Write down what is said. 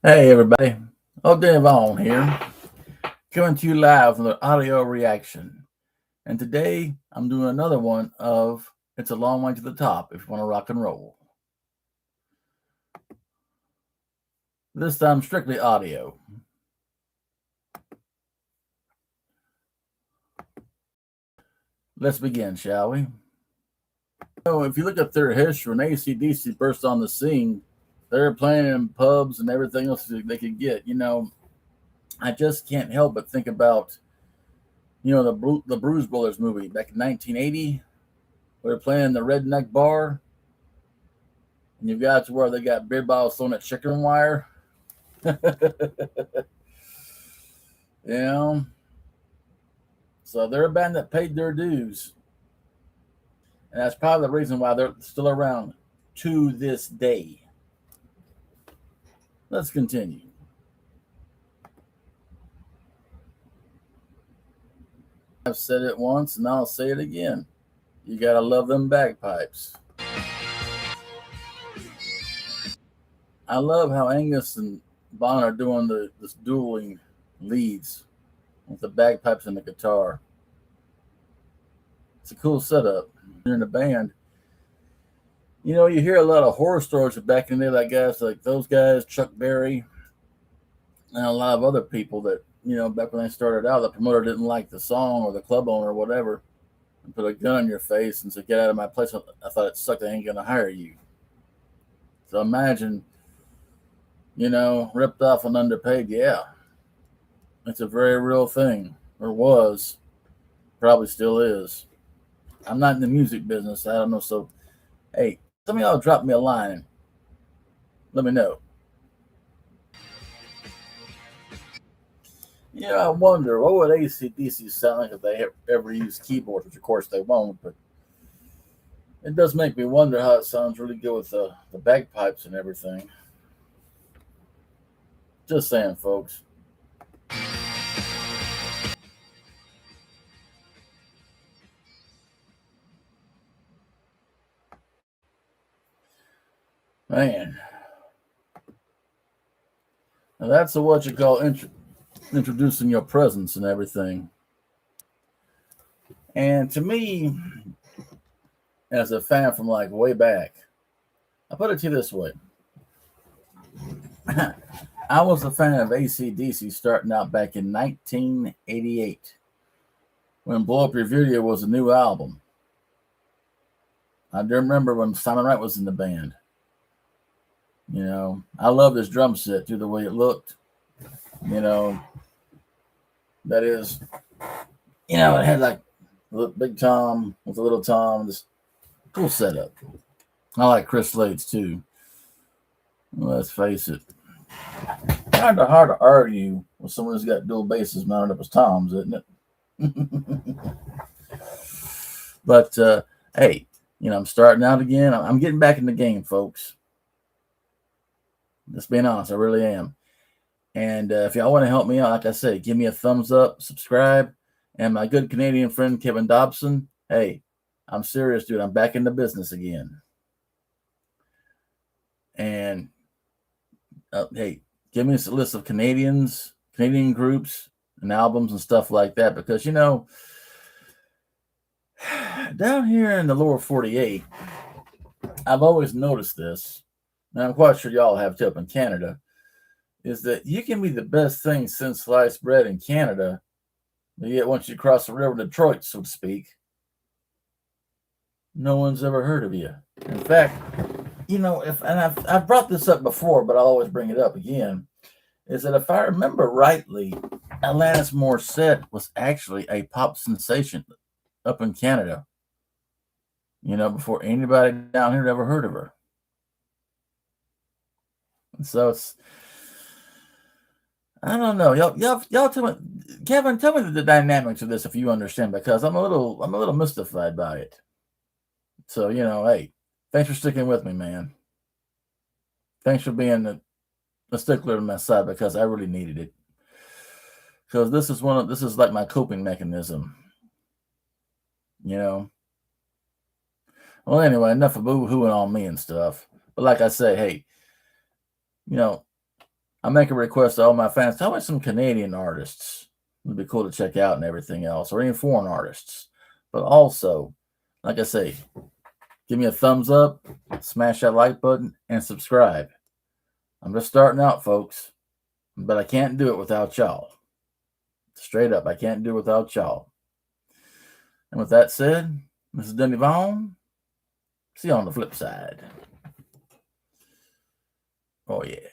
Hey everybody, Old Dave On here, coming to you live from the audio reaction. And today I'm doing another one of It's a Long Way to the Top if you want to rock and roll. This time strictly audio. Let's begin, shall we? So if you look at their history, when AC/DC burst on the scene, they were playing in pubs and everything else they could get. I just can't help but think about, the Blues Brothers movie back in 1980. We were playing in the Redneck Bar, and you've got to where they got beer bottles thrown at chicken wire. Yeah. So they're a band that paid their dues. And that's probably the reason why they're still around to this day. Let's continue. I've said it once and I'll say it again. You gotta love them bagpipes. I love how Angus and Bon are doing this dueling leads with the bagpipes and the guitar. It's a cool setup. You're in a band. You hear a lot of horror stories back in the day, like guys like those guys, Chuck Berry, and a lot of other people that, back when they started out, the promoter didn't like the song or the club owner or whatever and put a gun in your face and said, "Get out of my place. I thought it sucked. I ain't going to hire you." So imagine, ripped off and underpaid. Yeah, it's a very real thing, or was, probably still is. I'm not in the music business. I don't know. So, hey, some of y'all drop me a line and let me know. I wonder what would AC/DC sound like if they ever used keyboards, which of course they won't, but it does make me wonder how it sounds really good with the bagpipes and everything. Just saying, folks. Man. Now that's what you call introducing your presence and everything. And to me, as a fan from like way back, I put it to you this way. I was a fan of AC/DC starting out back in 1988 when Blow Up Your Video was a new album. I do remember when Simon Wright was in the band. I loved his drum set too, the way it looked. That is, it had like Big Tom with a little Tom, this cool setup. I like Chris Slade's too. Let's face it. Kind of hard to argue with someone who's got dual basses mounted up as toms, isn't it? But hey, I'm starting out again. I'm getting back in the game, folks. Just being honest, I really am. And if y'all want to help me out, like I said, give me a thumbs up, subscribe. And my good Canadian friend Kevin Dobson, hey, I'm serious, dude. I'm back in the business again. And hey, give me a list of Canadian groups and albums and stuff like that, because down here in the lower 48, I've always noticed this, and I'm quite sure y'all have too up in Canada, is that you can be the best thing since sliced bread in Canada, but yet once you cross the river to Detroit, so to speak, no one's ever heard of you. In fact, I've brought this up before, but I'll always bring it up again, is that if I remember rightly, Alanis Morissette was actually a pop sensation up in Canada, before anybody down here ever heard of her. And so I don't know. Y'all tell me, Kevin, tell me the dynamics of this if you understand, because I'm a little mystified by it. So, hey, thanks for sticking with me, man. Thanks for being a stickler on my side, because I really needed it. Because this is like my coping mechanism. Well, anyway, enough of boo-hooing on me and stuff. But like I say, hey, I make a request to all my fans. Tell me some Canadian artists. It'd be cool to check out and everything else, or any foreign artists. But also, like I say, give me a thumbs up, smash that like button, and subscribe. I'm just starting out, folks, but I can't do it without y'all. Straight up, I can't do it without y'all. And with that said, this is Denny Vaughn. See you on the flip side. Oh, yeah.